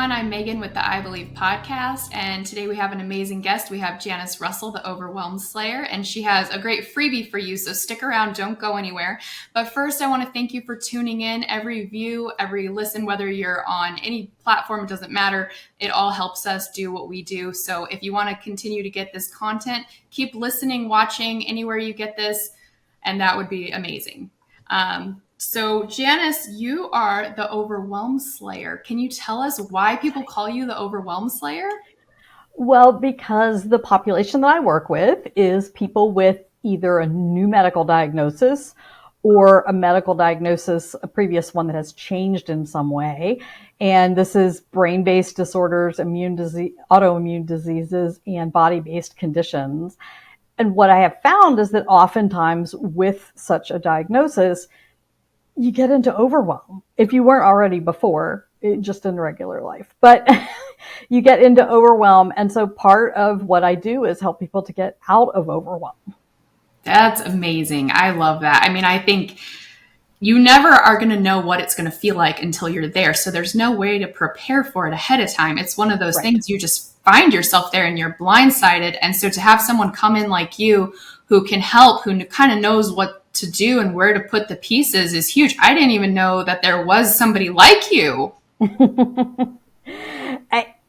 everyone. I'm Megan with the I Believe podcast, and today we have an amazing guest. We have Janice Russell, the Overwhelm Slayer, and she has a great freebie for you, so stick around, don't go anywhere. But first, I want to thank you for tuning in. Every view, every listen, whether you're on any platform, it doesn't matter. It all helps us do what we do. So if you want to continue to get this content, keep listening, watching, anywhere you get this, and that would be amazing. So Janice, you are the Overwhelm Slayer. Can you tell us why people call you the Overwhelm Slayer? Well, because the population that I work with is people with either a new medical diagnosis or a medical diagnosis, a previous one that has changed in some way. And this is brain-based disorders, autoimmune diseases, and body-based conditions. And what I have found is that oftentimes with such a diagnosis, you get into overwhelm if you weren't already before, just in regular life. But you get into overwhelm. And so part of what I do is help people to get out of overwhelm. That's amazing. I love that. I mean, I think you never are going to know what it's going to feel like until you're there. So there's no way to prepare for it ahead of time. It's one of those things you just find yourself there and you're blindsided. And so to have someone come in like you who can help, who kind of knows what to do and where to put the pieces is huge. I didn't even know that there was somebody like you.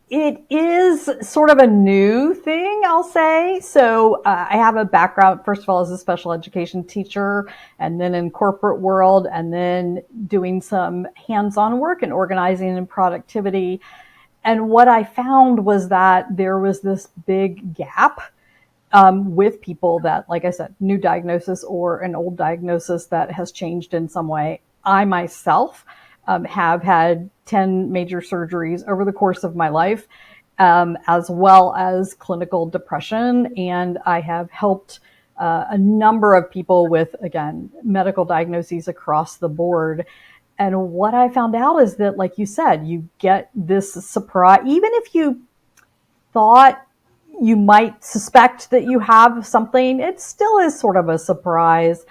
It is sort of a new thing, I'll say. So I have a background, first of all, as a special education teacher, and then in corporate world, and then doing some hands-on work in organizing and productivity. And what I found was that there was this big gap with people that, like I said, new diagnosis or an old diagnosis that has changed in some way. I myself have had 10 major surgeries over the course of my life, as well as clinical depression. And I have helped a number of people with, again, medical diagnoses across the board. And what I found out is that, like you said, you get this surprise, even if you thought you might suspect that you have something, it still is sort of a surprise.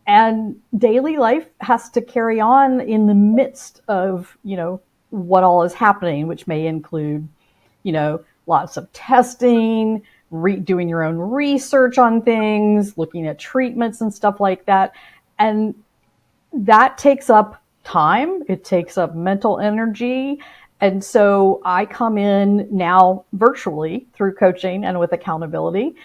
And daily life has to carry on in the midst of, what all is happening, which may include, lots of testing, doing your own research on things, looking at treatments and stuff like that. And that takes up time. It takes up mental energy. And so I come in now virtually through coaching and with accountability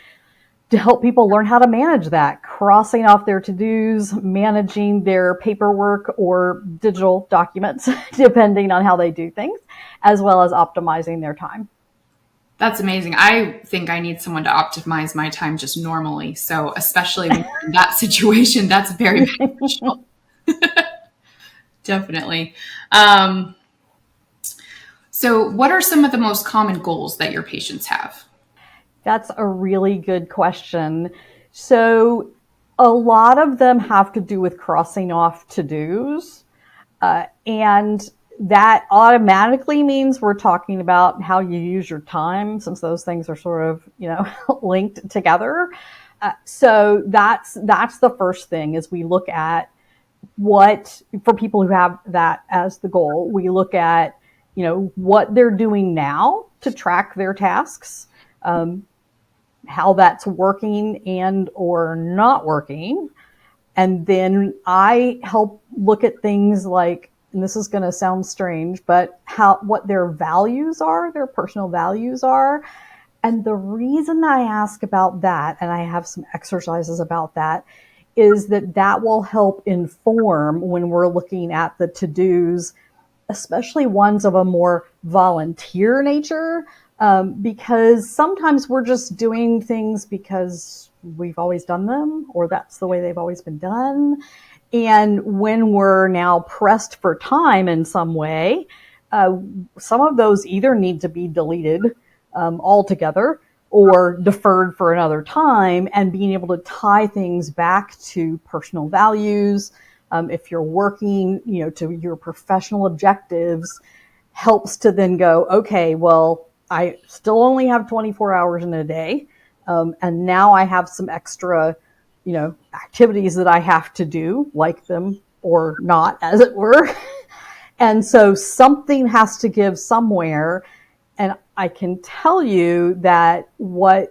to help people learn how to manage that, crossing off their to-dos, managing their paperwork or digital documents, depending on how they do things, as well as optimizing their time. That's amazing. I think I need someone to optimize my time just normally. So especially when you're in that situation, that's very beneficial. Definitely. So what are some of the most common goals that your patients have? That's a really good question. So a lot of them have to do with crossing off to-dos. And that automatically means we're talking about how you use your time, since those things are sort of, linked together. So that's the first thing is we look at what, for people who have that as the goal, we look at what they're doing now to track their tasks, how that's working and or not working. And then I help look at things like, and this is going to sound strange, but what their values are, their personal values are. And the reason I ask about that, and I have some exercises about that, is that will help inform when we're looking at the to-dos, especially ones of a more volunteer nature, because sometimes we're just doing things because we've always done them, or that's the way they've always been done. And when we're now pressed for time in some way, some of those either need to be deleted altogether or deferred for another time, and being able to tie things back to personal values, if you're working, to your professional objectives, helps to then go, okay, well, I still only have 24 hours in a day. And now I have some extra, activities that I have to do, like them or not, as it were. And so something has to give somewhere. And I can tell you that what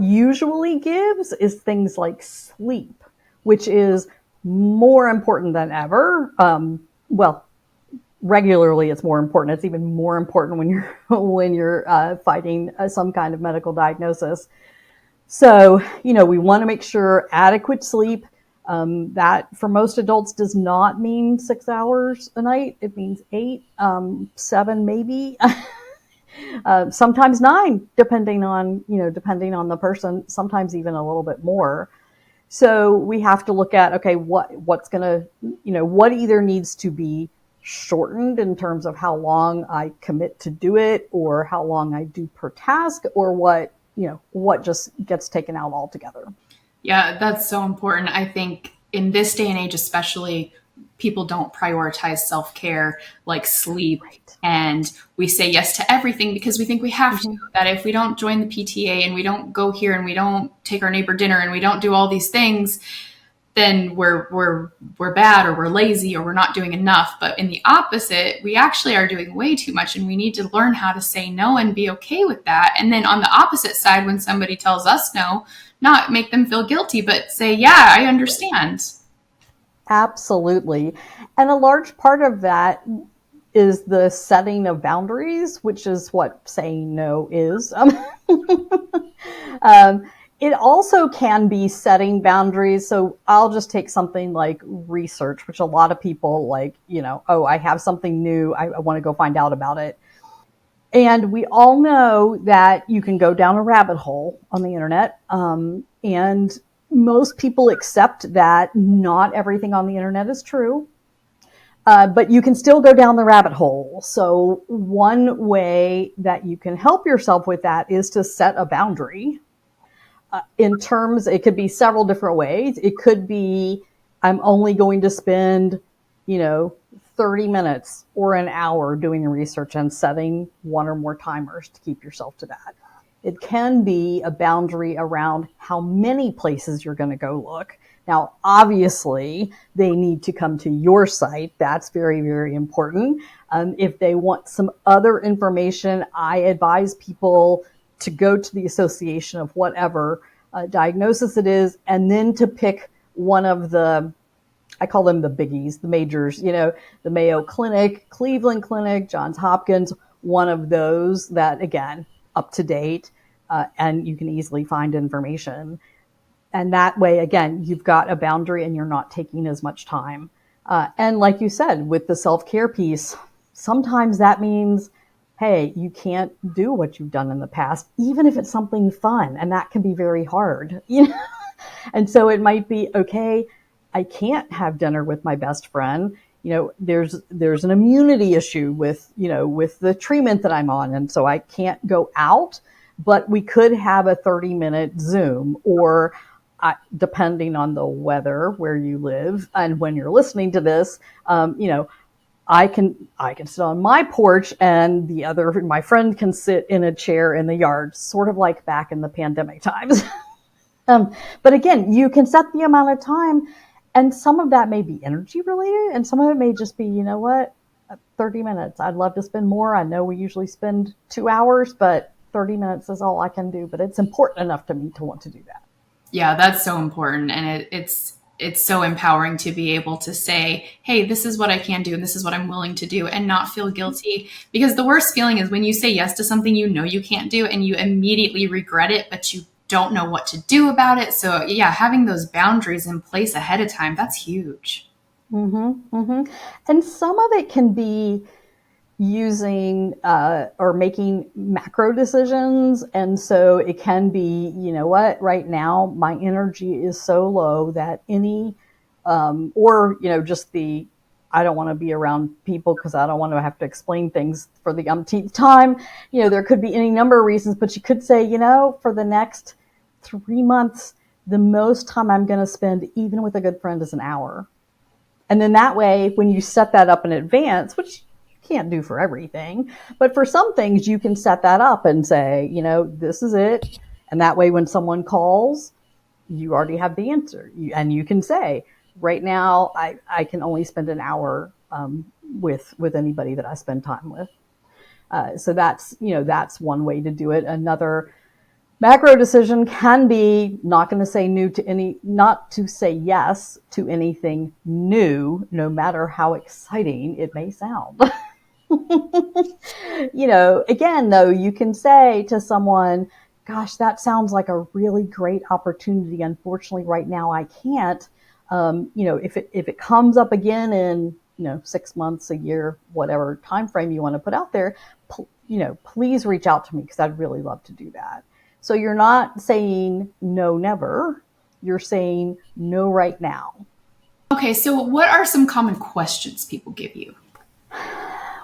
usually gives is things like sleep, which is more important than ever. Well, regularly it's more important. It's even more important when you're fighting some kind of medical diagnosis. So, we want to make sure adequate sleep. That for most adults does not mean 6 hours a night. It means 8, 7 maybe. Sometimes 9, depending on the person, sometimes even a little bit more. So we have to look at, okay, what either needs to be shortened in terms of how long I commit to do it, or how long I do per task, or what just gets taken out altogether. Yeah, that's so important. I think in this day and age, especially, people don't prioritize self-care like sleep. Right. And we say yes to everything because we think we have to. That if we don't join the PTA and we don't go here and we don't take our neighbor dinner and we don't do all these things, then we're bad, or we're lazy, or we're not doing enough. But in the opposite, we actually are doing way too much, and we need to learn how to say no and be okay with that. And then on the opposite side, when somebody tells us no, not make them feel guilty, but say, yeah, I understand. Absolutely. And a large part of that is the setting of boundaries, which is what saying no is. It also can be setting boundaries. So I'll just take something like research, which a lot of people like, oh, I have something new. I want to go find out about it. And we all know that you can go down a rabbit hole on the internet. And most people accept that not everything on the internet is true. But you can still go down the rabbit hole. So one way that you can help yourself with that is to set a boundary. It could be several different ways. It could be, I'm only going to spend, 30 minutes or an hour doing research, and setting one or more timers to keep yourself to that. It can be a boundary around how many places you're going to go look. Now, obviously, they need to come to your site. That's very, very important. If they want some other information, I advise people to go to the association of whatever diagnosis it is, and then to pick one of I call them the biggies, the majors, the Mayo Clinic, Cleveland Clinic, Johns Hopkins, one of those that, again, up to date, and you can easily find information. And that way, again, you've got a boundary and you're not taking as much time. And like you said, with the self-care piece, sometimes that means, hey, you can't do what you've done in the past, even if it's something fun. And that can be very hard. And so it might be, okay, I can't have dinner with my best friend. There's an immunity issue with the treatment that I'm on. And so I can't go out, but we could have a 30-minute Zoom, or depending on the weather where you live and when you're listening to this, I can sit on my porch and my friend can sit in a chair in the yard, sort of like back in the pandemic times. But again, you can set the amount of time, and some of that may be energy related, and some of it may just be, 30 minutes. I'd love to spend more. I know we usually spend 2 hours, but 30 minutes is all I can do. But it's important enough to me to want to do that. Yeah, that's so important. And it's so empowering to be able to say, hey, this is what I can do and this is what I'm willing to do, and not feel guilty. Because the worst feeling is when you say yes to something you can't do and you immediately regret it, but you don't know what to do about it. So yeah, having those boundaries in place ahead of time, that's huge. Mm-hmm, mm-hmm. And some of it can be using or making macro decisions. And so it can be, right now my energy is so low that I don't want to be around people because I don't want to have to explain things for the umpteenth time. There could be any number of reasons, but you could say, for the next 3 months, the most time I'm going to spend, even with a good friend, is an hour. And then that way, when you set that up in advance, which can't do for everything, but for some things you can set that up and say, this is it. And that way when someone calls, you already have the answer. And you can say, right now I can only spend an hour with anybody that I spend time with. So that's one way to do it. Another macro decision can be not to say yes to anything new, no matter how exciting it may sound. Again, though, you can say to someone, gosh, that sounds like a really great opportunity. Unfortunately, right now I can't. If it comes up again in 6 months, a year, whatever time frame you want to put out there, please reach out to me because I'd really love to do that. So you're not saying no, never. You're saying no right now. Okay, so what are some common questions people give you?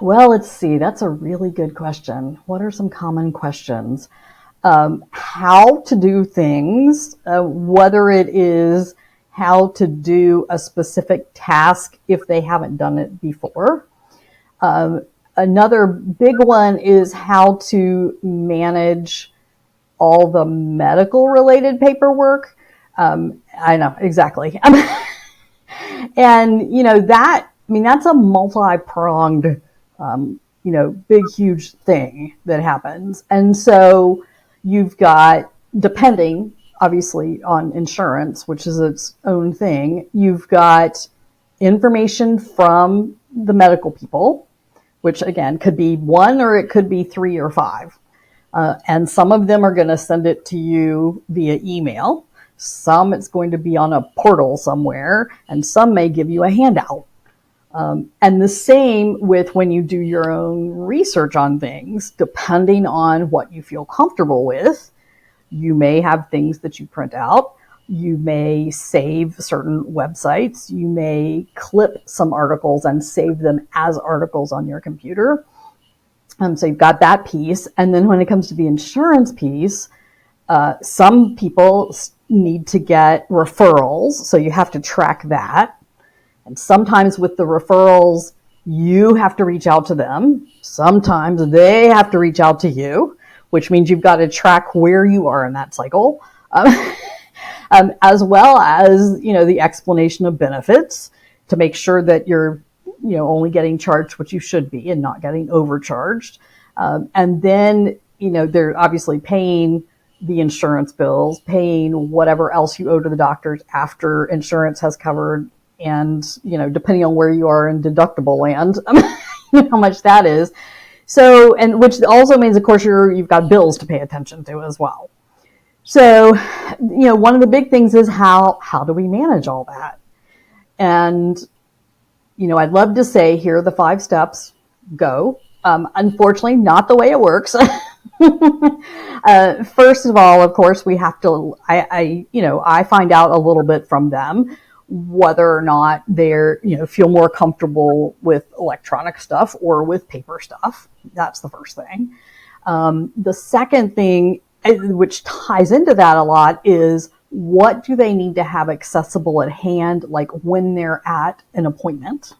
Well, let's see. That's a really good question. What are some common questions? How to do things, whether it is how to do a specific task if they haven't done it before. Another big one is how to manage all the medical related paperwork. I know, exactly. And, that's a multi-pronged, big, huge thing that happens. And so you've got, depending obviously on insurance, which is its own thing, you've got information from the medical people, which again could be one or it could be 3 or 5. And some of them are going to send it to you via email. Some it's going to be on a portal somewhere, and some may give you a handout. And the same with when you do your own research on things, depending on what you feel comfortable with. You may have things that you print out. You may save certain websites. You may clip some articles and save them as articles on your computer. So you've got that piece. And then when it comes to the insurance piece, some people need to get referrals. So you have to track that. And sometimes with the referrals, you have to reach out to them. Sometimes they have to reach out to you, which means you've got to track where you are in that cycle. As well as, the explanation of benefits to make sure that you're only getting charged what you should be and not getting overcharged. And then, they're obviously paying the insurance bills, paying whatever else you owe to the doctors after insurance has covered. And, depending on where you are in deductible land, how much that is. So, and which also means, of course, you've got bills to pay attention to as well. So, one of the big things is how do we manage all that? And, I'd love to say, here are the 5 steps, go. Unfortunately, not the way it works. First of all, of course, we have to, I find out a little bit from them whether or not they're, feel more comfortable with electronic stuff or with paper stuff. That's the first thing. The second thing, which ties into that a lot, is what do they need to have accessible at hand, like when they're at an appointment,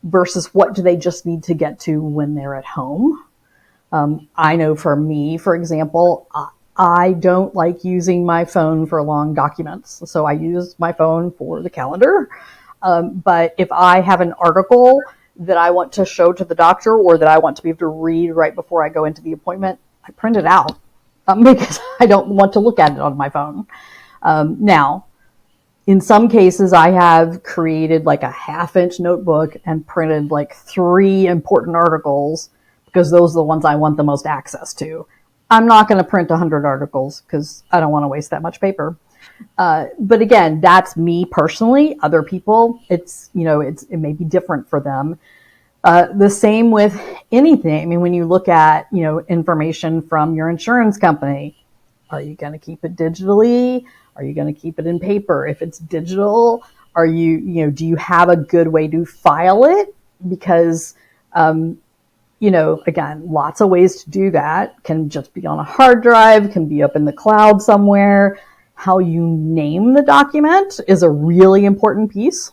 versus what do they just need to get to when they're at home. I know for me, for example, I don't like using my phone for long documents, so I use my phone for the calendar. But if I have an article that I want to show to the doctor or that I want to be able to read right before I go into the appointment, I print it out because I don't want to look at it on my phone. Now, in some cases, I have created like a 1/2-inch notebook and printed like 3 important articles because those are the ones I want the most access to. I'm not going to print 100 articles because I don't want to waste that much paper. But again, that's me personally. Other people, it may be different for them. The same with anything. I mean, when you look at, information from your insurance company, are you going to keep it digitally? Are you going to keep it in paper? If it's digital, do you have a good way to file it? Because, again, lots of ways to do that. Can just be on a hard drive, can be up in the cloud somewhere. How you name the document is a really important piece,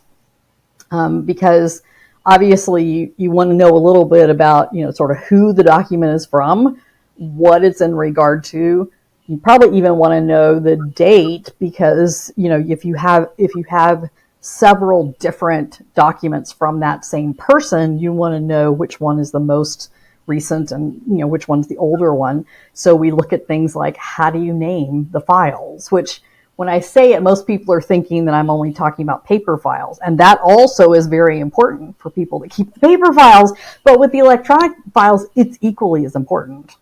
because obviously you want to know a little bit about, sort of who the document is from, what it's in regard to. You probably even want to know the date because, if you have several different documents from that same person, you want to know which one is the most recent and which one's the older one. So we look at things like, how do you name the files? Which, when I say it, most people are thinking that I'm only talking about paper files, and that also is very important for people to keep the paper files. But with the electronic files, it's equally as important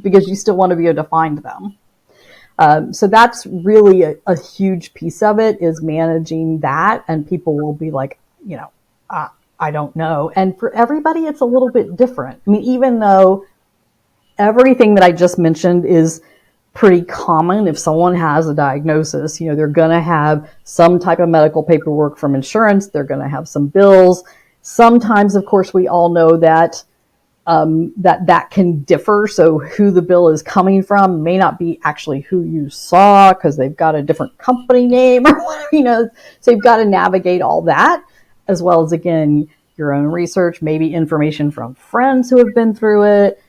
because you still want to be able to find them. So that's really a huge piece of it, is managing that. And people will be like, I don't know. And for everybody, it's a little bit different. I mean, even though everything that I just mentioned is pretty common, if someone has a diagnosis, they're going to have some type of medical paperwork from insurance. They're going to have some bills. Sometimes, of course, we all know that that can differ. So who the bill is coming from may not be actually who you saw, because they've got a different company name or whatever, so you've got to navigate all that, as well as, again, your own research, maybe information from friends who have been through it.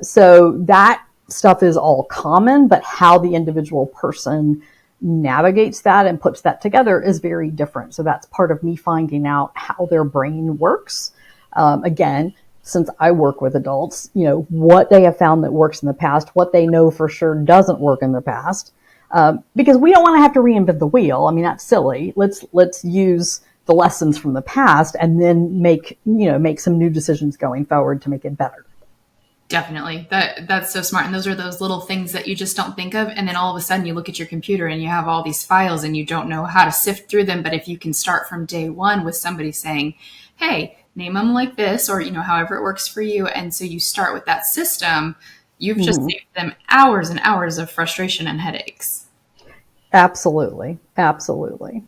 So that stuff is all common, but how the individual person navigates that and puts that together is very different. So that's part of me finding out how their brain works. Again, since I work with adults, what they have found that works in the past, what they know for sure doesn't work in the past, because we don't want to have to reinvent the wheel. I mean, that's silly. Let's use the lessons from the past and then make some new decisions going forward to make it better. Definitely. That's so smart. And those are those little things that you just don't think of. And then all of a sudden you look at your computer and you have all these files and you don't know how to sift through them. But if you can start from day one with somebody saying, hey, name them like this, or, however it works for you. And so you start with that system, you've just saved them hours and hours of frustration and headaches. Absolutely. Absolutely.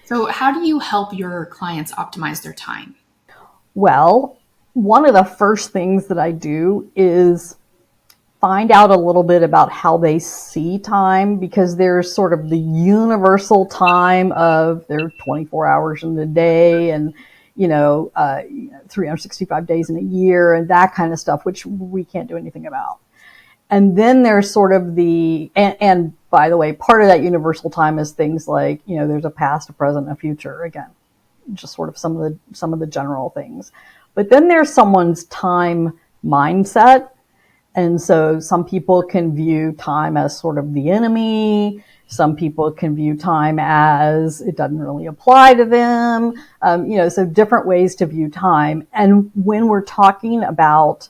So how do you help your clients optimize their time? Well, one of the first things that I do is find out a little bit about how they see time, because there's sort of the universal time of their 24 hours in the day and 365 days in a year and that kind of stuff, which we can't do anything about. And then there's sort of and by the way, part of that universal time is things like, there's a past, a present, a future. Again, just sort of some of the general things. But then there's someone's time mindset. And so some people can view time as sort of the enemy. Some people can view time as it doesn't really apply to them. So different ways to view time. And when we're talking about,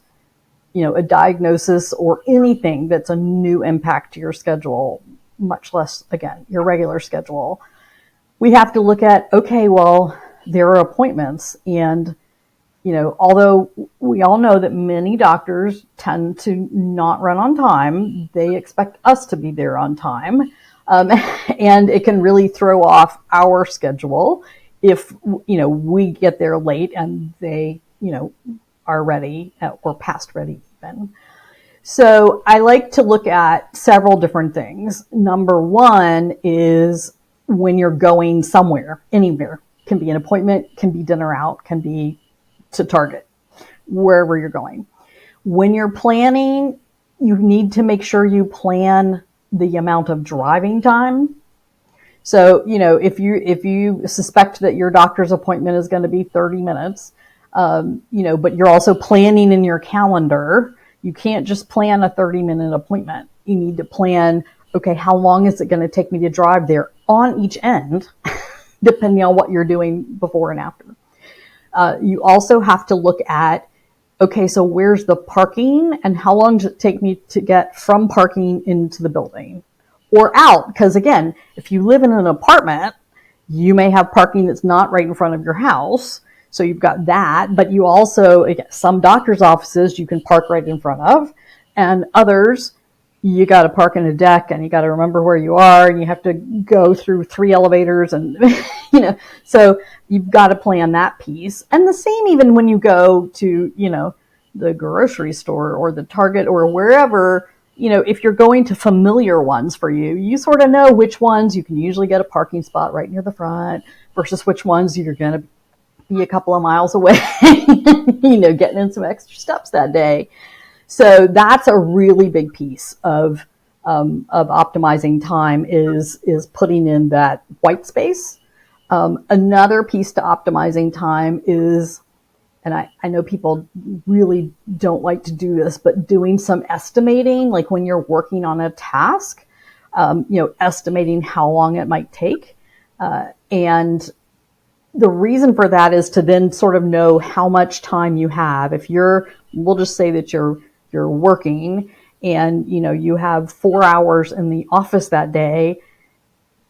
a diagnosis or anything that's a new impact to your schedule, much less, again, your regular schedule, we have to look at, okay, well, there are appointments. And, although we all know that many doctors tend to not run on time, they expect us to be there on time. And it can really throw off our schedule if, we get there late and they, are ready or past ready even. So I like to look at several different things. Number one is when you're going somewhere, anywhere. Can be an appointment, can be dinner out, can be to Target, wherever you're going. When you're planning, you need to make sure you plan the amount of driving time. So, if you suspect that your doctor's appointment is going to be 30 minutes, but you're also planning in your calendar, you can't just plan a 30-minute appointment. You need to plan, okay, how long is it going to take me to drive there on each end, depending on what you're doing before and after. You also have to look at, okay, so where's the parking and how long does it take me to get from parking into the building or out? Because again, if you live in an apartment, you may have parking that's not right in front of your house. So you've got that, but you also, some doctor's offices you can park right in front of, and others you got to park in a deck and you got to remember where you are and you have to go through 3 elevators and, so you've got to plan that piece. And the same even when you go to, the grocery store or the Target or wherever, if you're going to familiar ones for you, you sort of know which ones you can usually get a parking spot right near the front versus which ones you're going to be a couple of miles away, getting in some extra steps that day. So that's a really big piece of optimizing time is putting in that white space Another piece to optimizing time is, and I know people really don't like to do this, but doing some estimating, like when you're working on a task, estimating how long it might take. And the reason for that is to then sort of know how much time you have. If we'll just say that you're working and, you have 4 hours in the office that day.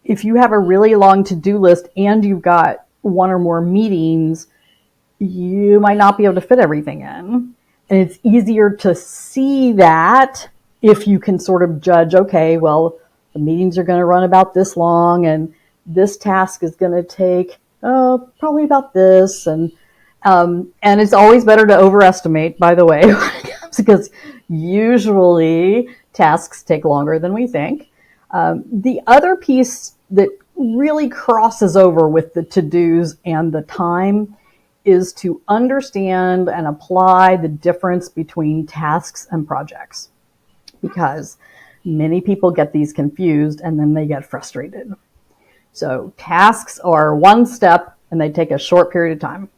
If you have a really long to-do list and you've got one or more meetings, you might not be able to fit everything in. And it's easier to see that if you can sort of judge, okay, well, the meetings are going to run about this long and this task is going to take probably about this. And it's always better to overestimate, by the way, because usually tasks take longer than we think. The other piece that really crosses over with the to-dos and the time is to understand and apply the difference between tasks and projects, because many people get these confused and then they get frustrated. So tasks are one step and they take a short period of time,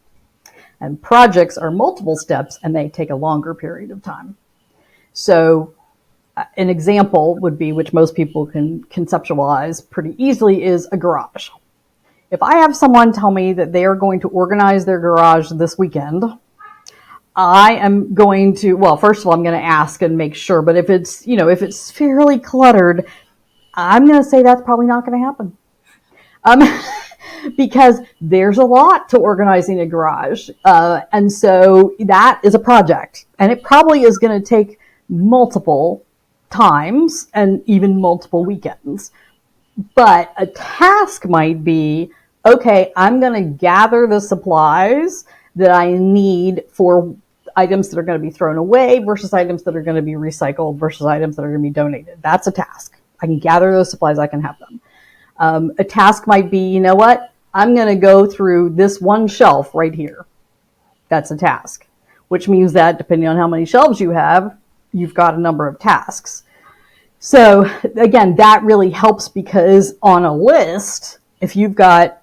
and projects are multiple steps and they take a longer period of time. So an example would be, which most people can conceptualize pretty easily, is a garage. If I have someone tell me that they are going to organize their garage this weekend, I am going to, well, first of all, I'm going to ask and make sure, but if it's fairly cluttered, I'm going to say that's probably not going to happen. Because there's a lot to organizing a garage. And so that is a project, and it probably is going to take multiple times and even multiple weekends. But a task might be, okay, I'm going to gather the supplies that I need for items that are going to be thrown away versus items that are going to be recycled versus items that are going to be donated. That's a task. I can gather those supplies, I can have them. A task might be, you know what? I'm going to go through this one shelf right here. That's a task, which means that depending on how many shelves you have, you've got a number of tasks. So again, that really helps, because on a list, if you've got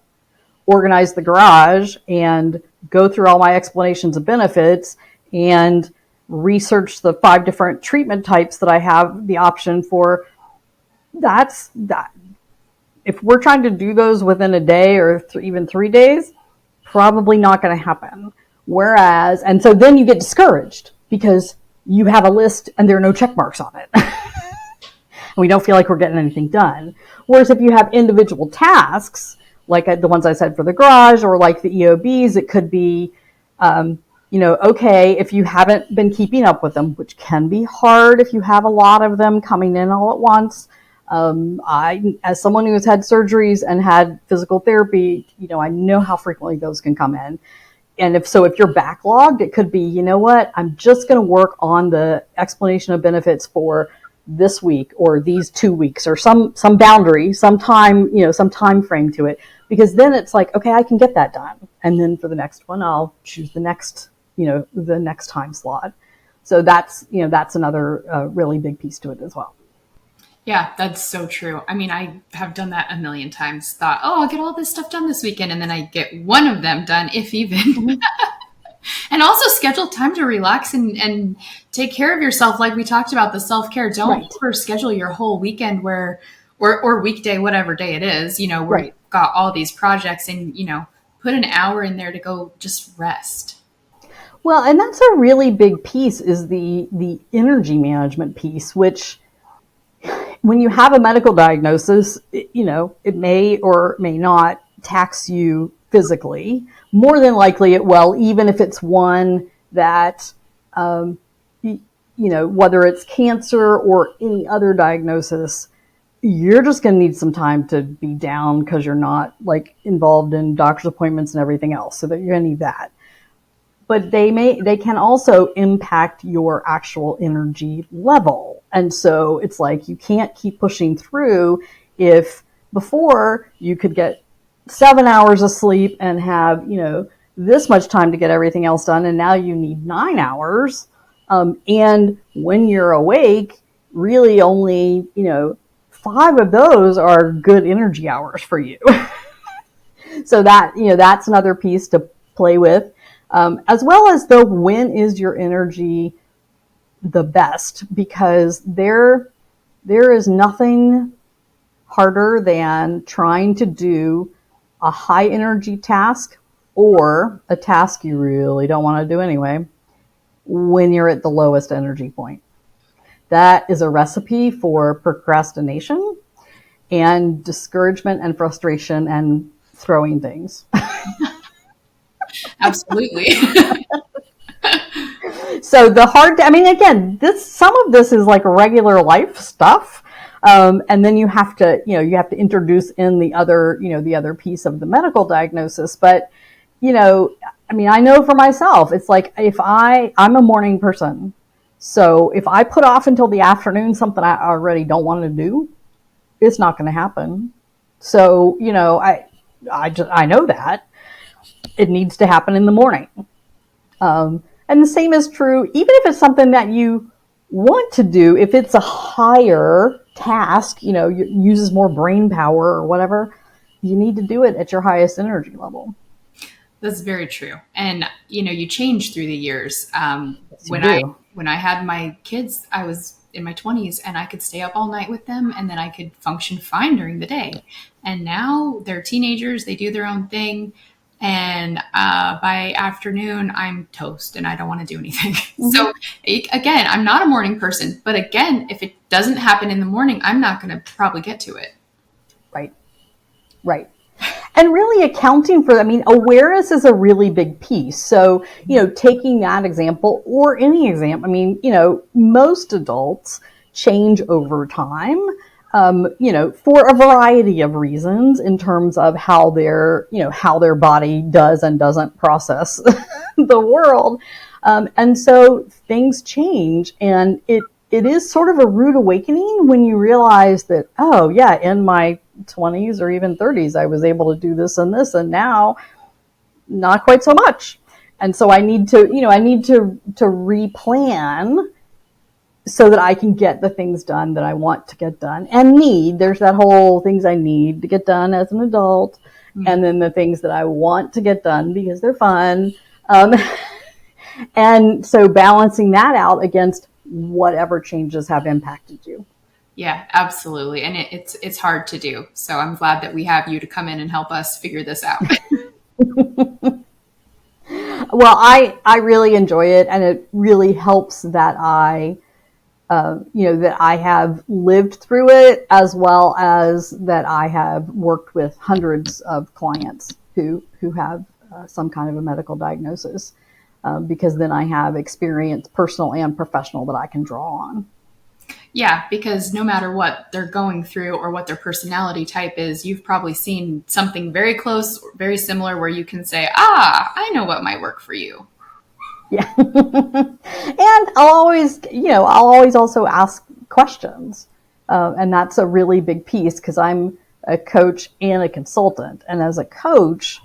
organize the garage and go through all my explanations of benefits and research the 5 different treatment types that I have the option for, that's that. If we're trying to do those within a day or even 3 days, probably not going to happen. Whereas, and so then you get discouraged because you have a list and there are no check marks on it. We don't feel like we're getting anything done. Whereas if you have individual tasks, like the ones I said for the garage, or like the EOBs, it could be, okay, if you haven't been keeping up with them, which can be hard if you have a lot of them coming in all at once. As someone who has had surgeries and had physical therapy, I know how frequently those can come in. And if you're backlogged, it could be, you know what, I'm just going to work on the explanation of benefits for this week or these 2 weeks, or some boundary, some time, some time frame to it, because then it's like, okay, I can get that done. And then for the next one, I'll choose the next time slot. So that's another really big piece to it as well. Yeah, that's so true. I mean, I have done that a million times. Thought, I'll get all this stuff done this weekend. And then I get one of them done, if even. Mm-hmm. And also schedule time to relax and take care of yourself. Like we talked about, the self-care. Don't overschedule your whole weekend or weekday, whatever day it is, where you've got all these projects, and, put an hour in there to go just rest. Well, and that's a really big piece, is the energy management piece, which, when you have a medical diagnosis, it may or may not tax you physically. More than likely it will, even if it's one that, whether it's cancer or any other diagnosis, you're just going to need some time to be down because you're not involved in doctor's appointments and everything else. So that you're going to need that. But they can also impact your actual energy level. And so it's like, you can't keep pushing through. If before you could get 7 hours of sleep and have, this much time to get everything else done, and now you need 9 hours. And when you're awake, really only, 5 of those are good energy hours for you. So that, that's another piece to play with. As well as when is your energy the best? Because there is nothing harder than trying to do a high energy task or a task you really don't want to do anyway when you're at the lowest energy point. That is a recipe for procrastination and discouragement and frustration and throwing things. Absolutely. So again, some of this is like regular life stuff. And then you have to introduce in the other piece of the medical diagnosis. But, I know for myself, it's like I'm a morning person. So if I put off until the afternoon something I already don't want to do, it's not going to happen. So, I know that it needs to happen in the morning. And the same is true, even if it's something that you want to do, if it's a higher task, uses more brain power or whatever, you need to do it at your highest energy level. That's very true. And, you change through the years. Yes, when I had my kids, I was in my 20s and I could stay up all night with them and then I could function fine during the day. And now they're teenagers, they do their own thing. And by afternoon, I'm toast and I don't want to do anything. Mm-hmm. So again, I'm not a morning person. But again, if it doesn't happen in the morning, I'm not going to probably get to it. Right. And really accounting for, awareness is a really big piece. So, taking that example or any example, most adults change over time. For a variety of reasons in terms of how their body does and doesn't process the world. And so things change, and it is sort of a rude awakening when you realize that, oh yeah, in my 20s or even 30s, I was able to do this, and now not quite so much. And so I need to replan so that I can get the things done that I want to get done and need. There's that whole things I need to get done as an adult, and then the things that I want to get done because they're fun. And so balancing that out against whatever changes have impacted you. Yeah, absolutely. And it's hard to do. So I'm glad that we have you to come in and help us figure this out. Well, I really enjoy it, and it really helps that that I have lived through it, as well as that I have worked with hundreds of clients who have some kind of a medical diagnosis, because then I have experience, personal and professional, that I can draw on. Yeah, because no matter what they're going through or what their personality type is, you've probably seen something very close, very similar, where you can say, I know what might work for you. Yeah. And I'll always also ask questions. And that's a really big piece, because I'm a coach and a consultant. And as a coach,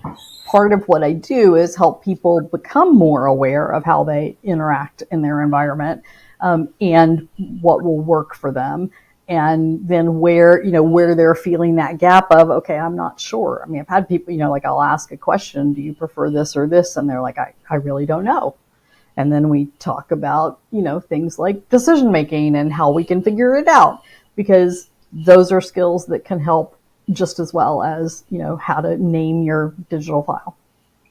part of what I do is help people become more aware of how they interact in their environment, and what will work for them. And then where they're feeling that gap of, okay, I'm not sure. I've had people, I'll ask a question, do you prefer this or this? And they're like, I really don't know. And then we talk about, things like decision making and how we can figure it out, because those are skills that can help just as well as, how to name your digital file.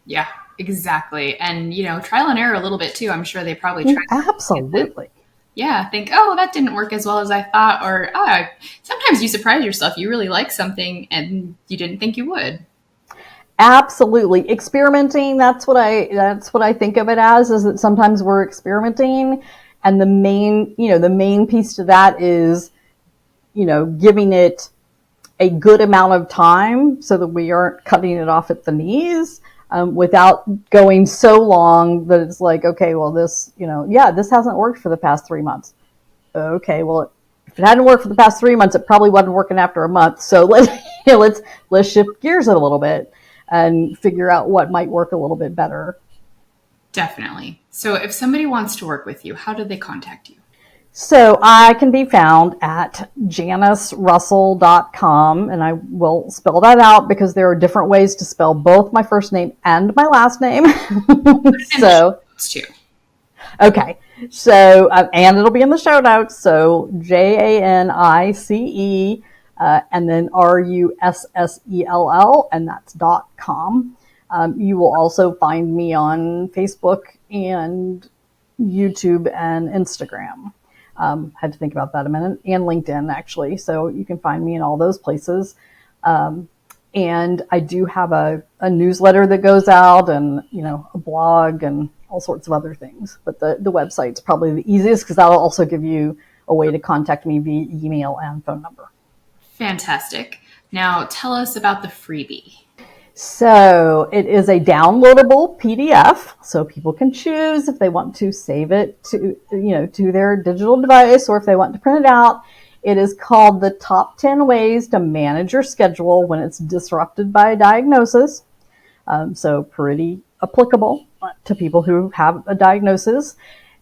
Yeah, exactly. And, trial and error a little bit too. I'm sure they probably tried. Absolutely. Yeah, think, that didn't work as well as I thought. Or sometimes you surprise yourself. You really like something and you didn't think you would. Absolutely. Experimenting, that's what I think of it as, is that sometimes we're experimenting, and the main piece to that is, giving it a good amount of time so that we aren't cutting it off at the knees, without going so long that it's like, okay, well, this hasn't worked for the past 3 months. Okay, well, if it hadn't worked for the past 3 months, it probably wasn't working after a month. So let's shift gears a little bit and figure out what might work a little bit better. Definitely. So if somebody wants to work with you, how do they contact you? So I can be found at janicerussell.com, and I will spell that out because there are different ways to spell both my first name and my last name. So, too. Okay. So, and it'll be in the show notes. So, JANICE, and then RUSSELL, and that's .com. You will also find me on Facebook and YouTube and Instagram. Had to think about that a minute, and LinkedIn actually. So you can find me in all those places. And I do have a newsletter that goes out, and a blog and all sorts of other things. But the website's probably the easiest because that'll also give you a way to contact me via email and phone number. Fantastic. Now tell us about the freebie. So it is a downloadable PDF, so people can choose if they want to save it to their digital device or if they want to print it out. It is called the Top 10 Ways to Manage Your Schedule When It's Disrupted by a Diagnosis. So pretty applicable to people who have a diagnosis.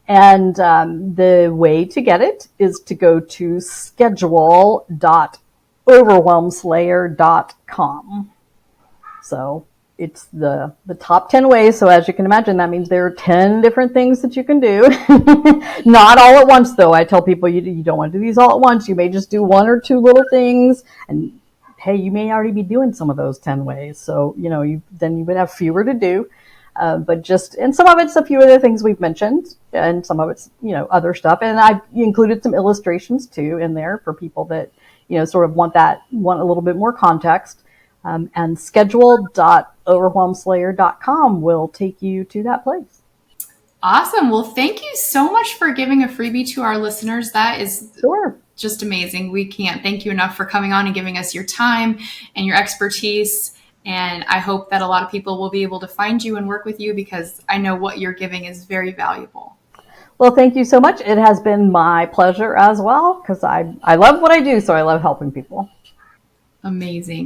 And the way to get it is to go to schedule.overwhelmslayer.com. So it's the top 10 ways. So as you can imagine, that means there are 10 different things that you can do. Not all at once, though. I tell people you don't want to do these all at once. You may just do one or two little things. And hey, you may already be doing some of those 10 ways. So, then you would have fewer to do. And some of it's a few of the things we've mentioned, and some of it's, other stuff. And I've included some illustrations too in there for people that, sort of want a little bit more context. And schedule.overwhelmslayer.com will take you to that place. Awesome. Well, thank you so much for giving a freebie to our listeners. That is just amazing. We can't thank you enough for coming on and giving us your time and your expertise. And I hope that a lot of people will be able to find you and work with you because I know what you're giving is very valuable. Well, thank you so much. It has been my pleasure as well because I love what I do, so I love helping people. Amazing.